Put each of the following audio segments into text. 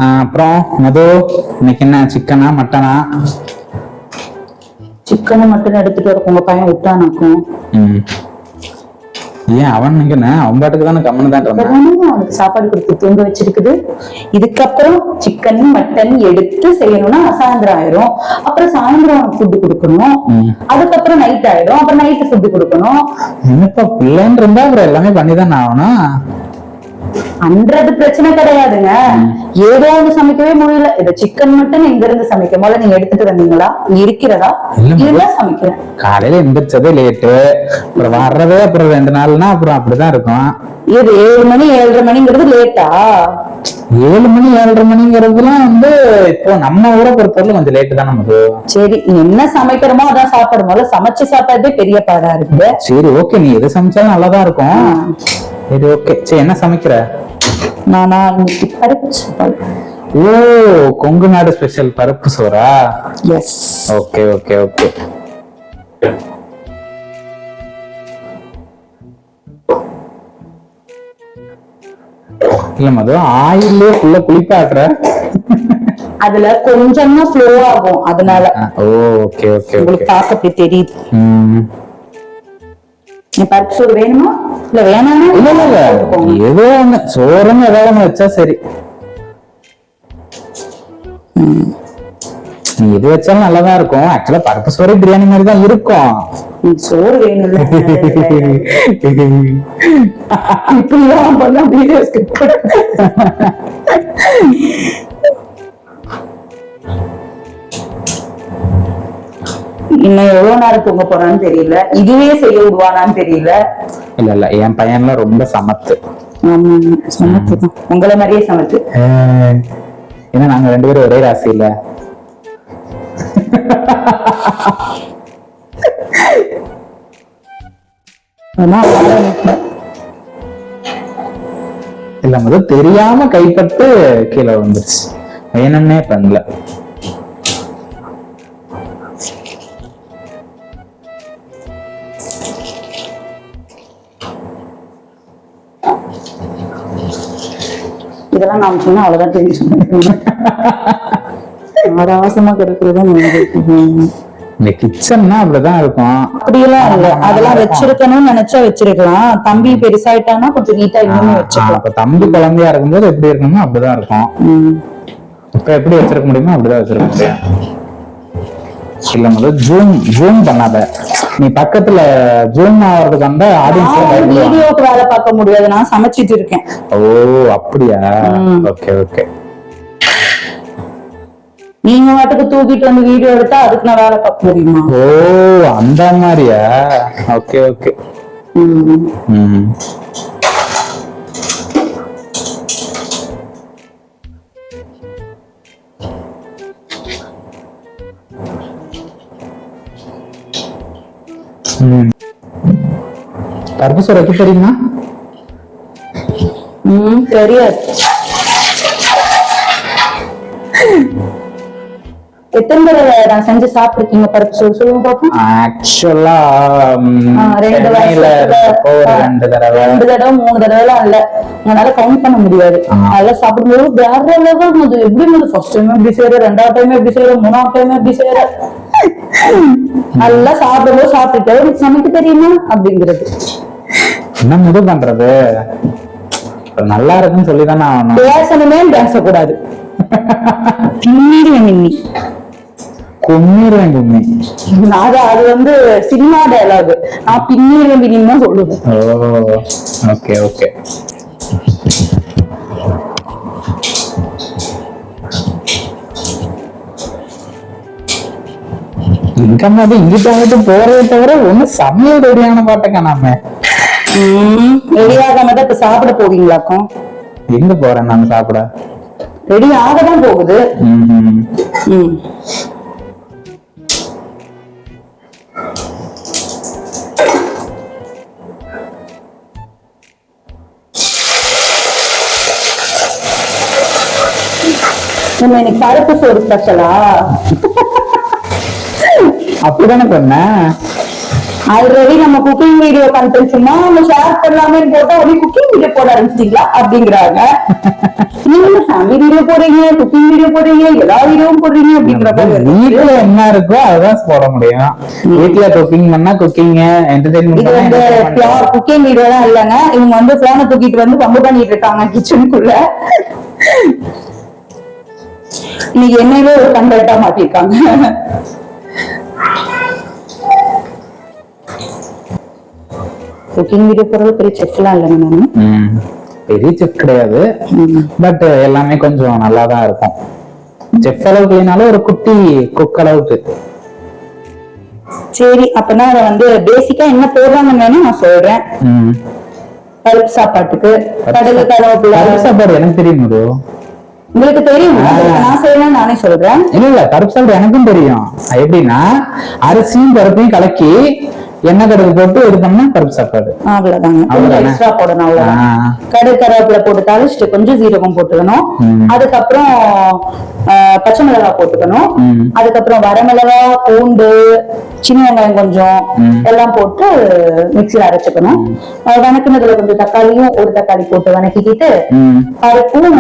அப்புறம் மது, இன்னைக்கு என்ன சிக்கனா மட்டனா? சிக்கனும் மட்டன் எடுத்துட்டு வர உங்க பையன் விட்டானாக்கும். ஏன் அவன் அவன் பாட்டுக்கு தானே கம்முன்னு தான் இருந்தான். அவனுக்கு சாப்பாடு கொடுத்து தூங்க வச்சிருக்குது. இதுக்கப்புறம் சிக்கன் மட்டன் எடுத்து செய்யணும்னா சாயந்தரம் ஆயிரும். அப்புறம் சாயந்தரம் ஃபுட்டு கொடுக்கணும். அதுக்கப்புறம் நைட் ஆயிடும். அப்புறம் நைட்டு ஃபுட்டு கொடுக்கணும். இப்ப பிள்ளைன்னு இருந்தா அப்புறம் எல்லாமே பண்ணிதான் ஆகணும். அன்றது பிரச்சனை கிடையாதுங்க. ஏதோ ஒண்ணு சமைக்கவே முடியல. இத சிக்கன் மட்டன் எங்க இருந்து சமைக்க போல நீங்க எடுத்துட்டு வந்தீங்களா? இருக்கிறதா? இல்ல சமைக்கிறேன். காலையில எந்திரிச்சதே லேட்டு, அப்புறம் வர்றதே அப்புறம் 2 நாள்னா அப்புறம் அப்படிதான் இருக்கும். இது 7 மணி 7:30 மணிங்கிறது லேட்டா? 7 மணி 7:30 மணிங்கிறதுலாம் இப்போ நம்ம ஊரை பொறுத்தவரை கொஞ்சம் லேட்டு தான் நமக்கு. சரி, என்ன சமைக்கிறோமோ அதான் சாப்பிடுமோல. சமைச்சு சாப்பிட்டதே பெரிய பாடா இருக்குது. சரி ஓகே, நீ எது சமைச்சாலும் நல்லாதான் இருக்கும். சரி ஓகே. சரி, என்ன சமைக்கிற? நானா இன்னைக்கு பருப்பு சாப்பாடு. ஓ, கொங்கு நாடு ஸ்பெஷல் பருப்பு சோறா? எஸ். Okay okay okay. இல்ல மது, ஆயிலே ஃபுல்லா குளிப்பாட்டுற. அதுல கொஞ்சம் தான் ஃப்ளோ ஆகும், அதனால. Okay okay. உங்களுக்கு பார்க்க அப்படி தெரியுது. பருப்பு சோறு வேணுமா இல்ல வேணாமா? இல்ல இல்ல, ஏதோ ஒண்ணு சோறுன்னு ஏதாவது ஒண்ணு வச்சா சரி. நீ எது வச்சாலும் நல்லாதான் இருக்கும். ஆக்சுவலா பருப்பு சோறு பிரியாணி மாதிரி தான் இருக்கும். சோறு வேணும்ல. இப்படிதான் பண்ணா வீடியோ ஸ்கிப் பண்ண. இன்னும் எவ்வளவு நேரம் தூங்க போறான்னு தெரியல. இதுவே செய்ய விடுவானான்னு தெரியல. இல்ல இல்ல, என் பையன்லாம் ரொம்ப சமத்து. சமத்துதான், உங்களை மாதிரியே சமத்து. ஏன்னா நாங்க 2 பேரும் ஒரே ராசி இல்ல. இல்ல முதல் தெரியாம கைப்பட்டு கீழே வந்துருச்சு. வேணும்னே பண்ணல. இதெல்லாம் நான் சொன்னா அவ்வளவுதான் தெரியும். ஆபாசமா கிடைக்கிறதா இந்த கிச்சன்னா அப்படிதான் இருக்கும். அப்படியெல்லாம் இல்ல, அதெல்லாம் வச்சிருக்கணும்னு நினைச்சா வச்சிருக்கலாம். தம்பி பெருசாயிட்டானா கொஞ்சம் நீட்டா இன்னுமே வச்சுக்கலாம். இப்ப தம்பி குழந்தையா இருக்கும்போது எப்படி இருக்கணுமோ அப்படிதான் இருக்கும். இப்ப எப்படி வச்சிருக்க முடியுமோ அப்படிதான் வச்சிருக்க முடியும். இல்ல முதல் ஜூம் பண்ணாத. நீ பக்கத்துல ஜூம் ஆகிறதுக்கு வந்தா ஆடியன்ஸ் வீடியோக்கு வேலை பார்க்க முடியாது. நான் சமைச்சிட்டு இருக்கேன். ஓ அப்படியா? Okay okay. நீங்க வாட்டுக்கு தூக்கிட்டு வந்து வீடியோ எடுத்தா அதுக்கு நான் வேலை பார்க்க முடியுமா? ஓ அந்த மாதிரியா? Okay okay. பருப்பு சோறு வைக்க தெரியுமா? தெரியாது. எத்தனை தடவை நான் செஞ்சு சாப்பிட்டுருக்கீங்க பருப்பு சோறு சொல்லுங்க பாப்போம். ஆக்சுவலா 2 தடவை 3 தடவை இல்ல, என்னால கவுண்ட் பண்ண முடியாது. அதெல்லாம் சாப்பிடும்போது வேற லெவல். அது எப்படி ஃபர்ஸ்ட் டைம் எப்படி செய்யற, 2வது டைம் எப்படி செய்யற, 3வது டைம் எப்படி செய்யற, நல்லா சாப்பிடும்போது சாப்பிட்டுட்டு சமைக்க தெரியுமா அப்படிங்கிறது. என்ன முடிவு பண்றது? நல்லா இருக்குன்னு சொல்லிதானே ஆகணும். பேசணுமே, பேசக்கூடாது. மின்னி கும்மிடுவேன் கும்மி. அது சினிமா டயலாக். நான் பின்னிடுவேன் பின்னின்னு தான் சொல்லுவேன். ஓ ஓகே ஓகே. இங்க மாதிரி இங்கிட்ட போறதை தவிர ஒண்ணு சமையல் ரெடியான பாட்டக்கா. நாம ரெடியாகாம தான் இப்ப சாப்பிட போவீங்களாக்கும்? எங்க போறேன் நாங்க சாப்பிட? ரெடி ஆகதான் போகுது. நம்ம இன்னைக்கு பருப்பு சோறு ஸ்பெஷலா? அப்படிதானே பண்ண. ஆல்ரெடி நம்ம குக்கிங் வீடியோ கண்டென்ட் சும்மா நம்ம ஷேர் பண்ணலாமே போட்டா உடனே குக்கிங் வீடியோ போட ஆரம்பிச்சிட்டீங்களா அப்படிங்கிறாங்க. நீங்க ஃபேமிலி வீடியோ போடுறீங்க, குக்கிங் வீடியோ போடுறீங்க, எல்லா வீடியோவும் போடுறீங்க அப்படிங்கிறப்ப வீட்டுல என்ன இருக்கோ அதான் போட முடியும். வீட்டுல குக்கிங் பண்ணா குக்கிங் என்டர்டைன்மெண்ட். இது வந்து பியூர் குக்கிங் வீடியோ தான் இல்லைங்க. இவங்க வந்து போனை தூக்கிட்டு வந்து பம்பு பண்ணிட்டு இருக்காங்க கிச்சனுக்குள்ள. இன்னைக்கு என்னையவே ஒரு கண்டென்ட்டா மாத்திருக்காங்க. குக்கிங் வீடியோ போறது பெரிய செஃப் எல்லாம் இல்லைங்க நானு. பெரிய செஃப் கிடையாது, பட் எல்லாமே கொஞ்சம் நல்லா தான் இருக்கும். செஃப் அளவுக்கு இல்லைனாலும் ஒரு குட்டி குக் அளவுக்கு. சரி, அப்பனா அதை வந்து பேசிக்கா என்ன போடுறாங்கன்னு நான் சொல்றேன். பருப்பு சாப்பாட்டுக்கு கடுகு கருவேப்பிலை. பருப்பு சாப்பாடு எனக்கு தெரியும். உங்களுக்கு தெரியும், நான் செய்யணும் நானே சொல்றேன். இல்ல பருப்பு சாப்பாடு எனக்கும் தெரியும். எப்படின்னா அரிசியும் பருப்பையும் கலக்கி எண்ணெய் கடுகு போட்டு இது பண்ணா பருப்பு சாப்பாடு. அவ்வளவுதாங்க, எக்ஸ்ட்ரா போடணும். அவ்வளவுதான். கடுகு கருவேப்பிலை போட்டு தாளிச்சுட்டு கொஞ்சம் சீரகம் போட்டுக்கணும். அதுக்கப்புறம் பச்சை மிளகாய் போட்டுக்கணும். அதுக்கப்புறம் வரமிளகாய், பூண்டு, சின்ன வெங்காயம் கொஞ்சம் எல்லாம் போட்டு மிக்சியில அரைச்சுக்கணும். வணக்கினதுல கொஞ்சம் தக்காளியும் ஒரு தக்காளி போட்டு வணக்கிக்கிட்டு பருப்பும்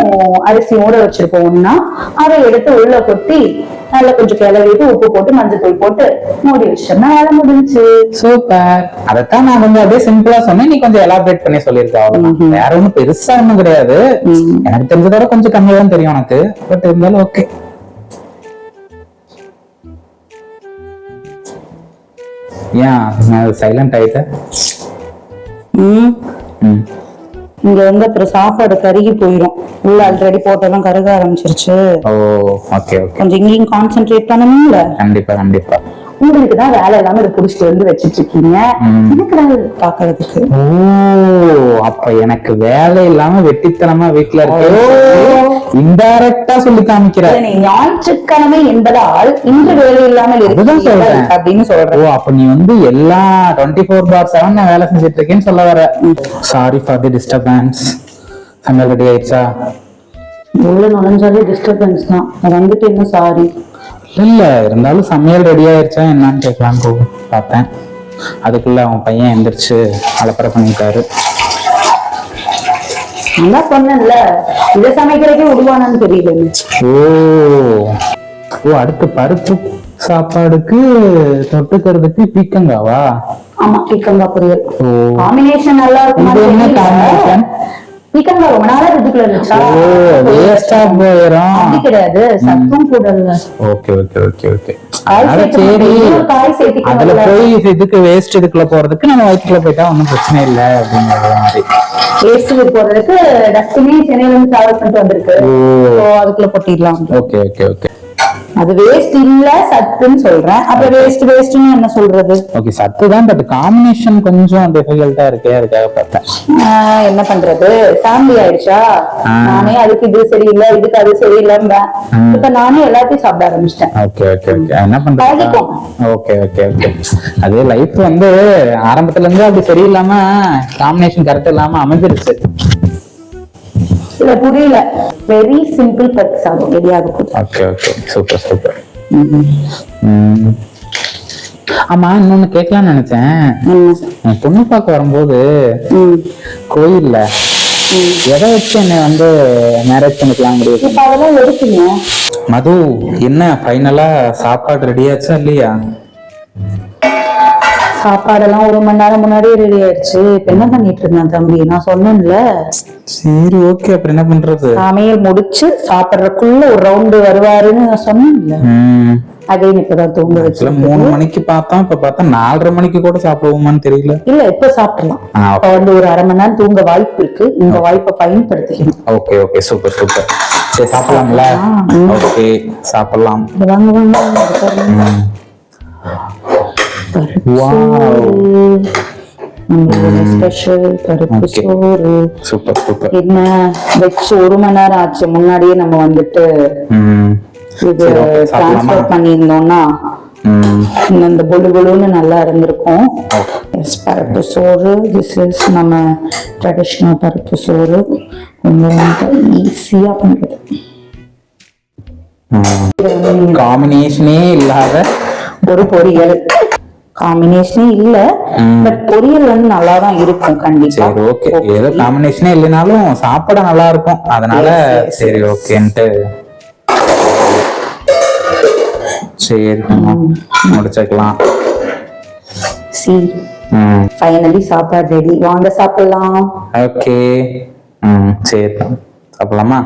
அரிசியும் ஊற வச்சிருப்போம்னா அதை எடுத்து உள்ள கொட்டி நல்லா கொஞ்சம் கிளறிட்டு உப்பு போட்டு மஞ்சள் தூள் போட்டு மூடி வச்சோம்னா வேலை முடிஞ்சு. சூப்பர். அதைத்தான் நான் கொஞ்சம் அப்படியே சிம்பிளா சொன்னேன், நீ கொஞ்சம் எலாபரேட் பண்ணி சொல்லியிருக்க. வேற ஒண்ணும் பெருசா ஒண்ணும் கிடையாது. எனக்கு தெரிஞ்சதோட கொஞ்சம் கம்மியா தான் தெரியும் எனக்கு, பட் இருந்தாலும் ஓகே. ஏன் சைலண்ட் ஆயிட்ட? இங்க வந்து அப்புறம் சாப்பாடு கருகி போயிடும். உள்ள ஆல்ரெடி போட்டெல்லாம் கருக ஆரம்பிச்சிருச்சு. கொஞ்சம் இங்கேயும் கான்சென்ட்ரேட் பண்ணணும்ல. கண்டிப்பா கண்டிப்பா. உங்களுக்கு தான் வேலை இல்லாம இதை புடிச்சிட்டு வந்து வச்சிட்டு இருக்கீங்க, எனக்கு வேலை பாக்குறதுக்கு. அப்ப எனக்கு வேலை இல்லாம வெட்டித்தனமா வீட்டுல இருக்கு இன்டைரக்டா சொல்லி காமிக்கிறேன். ஞாயிற்றுக்கிழமை என்பதால் இன்று வேலை இல்லாமல் இருக்குதான் சொல்றேன் அப்படின்னு சொல்றேன். அப்ப நீ வந்து எல்லா 24/7 நான் வேலை செஞ்சுட்டு இருக்கேன்னு சொல்ல வர. Sorry for the disturbance. சமையல் ரெடி ஆயிடுச்சா? உள்ள நுழைஞ்சாலே டிஸ்டர்பன்ஸ் தான். வந்துட்டு என்ன சாரி இல்ல, இருந்தாலும் சமையல் ரெடி ஆயிடுச்சா என்னன்னு கேட்கலான்னு பார்த்தேன். அதுக்குள்ள அவன் பையன் எந்திரிச்சு அலப்பறை பண்ணிட்டாரு. என்ன சொன்னேன்ல, இதை சமைக்கிறதுக்கே விடுவானான்னு தெரியல. ஓ அடுத்து பருப்பு சாப்பாடுக்கு தொட்டுக்கிறதுக்கு பீக்கங்காவா? ஆமா, பீக்கங்காய் பொரியல். காம்பினேஷன் நல்லா இருக்கும். என்ன காம்பினேஷன்? பீக்கங்காய் ரொம்ப நாளா இதுக்குள்ள இருந்துச்சா? வேஸ்டா போயிடும். அப்படி கிடையாது, சத்தும் கூட இல்ல. Okay okay okay okay. சரி, அதுல போய் இதுக்கு வேஸ்ட் இதுக்குள்ள போறதுக்கு நம்ம வயிற்றுக்குள்ள போயிட்டா ஒன்னும் பிரச்சனை இல்லை அப்படிங்கிற மாதிரி. வேஸ்ட் போறதுக்கு டஸ்ட்பின் சென்னையில இருந்து டிராவல் பண்ணிட்டு வந்திருக்கு, அதுக்குள்ள போட்டிடலாம். Okay okay okay. அது வேஸ்ட் இல்ல, சத்துன்னு சொல்றேன். அப்ப வேஸ்ட்னு என்ன சொல்றது? ஓகே, சத்து தான், பட் காம்பினேஷன் கொஞ்சம் டிஃபிகல்ட்டா இருக்கு, அதுக்காக பார்த்தேன். என்ன பண்றது, ஃபேமிலி ஆயிடுச்சா. நானே அதுக்கு இது சரியில்லை, இதுக்கு அது சரியில்லைன்னு இப்ப நானே எல்லாத்தையும் சாப்பிட ஆரம்பிச்சிட்டேன். Okay okay okay. என்ன பண்றது? Okay okay okay. அது லைஃப் வந்து ஆரம்பத்துல இருந்து அப்படி சரியில்லாம காம்பினேஷன் கரெக்ட் இல்லாம அமைஞ்சிருச்சு. இல்ல புரியல. வெரி சிம்பிள் பருப்பு சாதம் ரெடி ஆக போகுது. Okay okay, super super. ஆமா, இன்னொன்னு கேட்கலாம்னு நினைச்சேன். பொண்ணு பார்க்க வரும்போது கோயில்ல எதை வச்சு என்ன வந்து மேரேஜ் பண்ணிக்கலாம் முடியும்? இப்ப அதெல்லாம் எடுத்துங்க. மது, என்ன ஃபைனலா சாப்பாடு ரெடியாச்சா இல்லையா? சாப்பாடெல்லாம் 1 மணி நேரம் முன்னாடியே ரெடி ஆயிடுச்சு. இப்ப என்ன பண்ணிட்டு இருந்தேன் தம்பி, நான் சொன்னேன்ல. சரி ஓகே, அப்புறம் என்ன பண்றது? சமையல் முடிச்சு சாப்பிடறதுக்குள்ள ஒரு ரவுண்டு வருவாருன்னு நான் சொன்னேன்ல. அதே இப்பதான் தூங்க வச்சு 3 மணிக்கு பார்த்தோம், இப்ப பார்த்தா 4:30 மணிக்கு கூட சாப்பிடுவோமான்னு தெரியல. இல்ல, இப்ப சாப்பிடலாம். இப்ப வந்து ஒரு 1/2 மணி நேரம் தூங்க வாய்ப்பு இருக்கு. இந்த வாய்ப்பை பயன்படுத்திக்கணும். Okay okay, super super. சரி, சாப்பிடலாம்ல? ஓகே, சாப்பிடலாம். வாங்க வாங்க. ஸ்பெஷல் பருப்பு சோறு. Super super. என்ன வச்சு 1 மணி நேரம் ஆச்சு. முன்னாடியே நம்ம வந்துட்டு இது டிரான்ஸ்ஃபர் பண்ணியிருந்தோம்னா இந்த பொழுன்னு நல்லா இருந்திருக்கும். பருப்பு சோறு, திஸ் இஸ் நம்ம ட்ரெடிஷனல் பருப்பு சோறு. கொஞ்சம் ஈஸியா பண்றது, காம்பினேஷனே இல்லாத ஒரு பொரியல். காம்பினேஷனே இல்ல, பட் பொரியல் வந்து நல்லா தான் இருக்கும் கண்டிப்பா. சரி ஓகே, ஏதோ காம்பினேஷனே இல்லைனாலும் சாப்பிட நல்லா இருக்கும், அதனால சரி ஓகேன்ட்டு சரி முடிச்சுக்கலாம். ஃபைனலி சாப்பாடு ரெடி, வாங்க சாப்பிடலாம். ஓகே சரி சாப்பிடலாமா?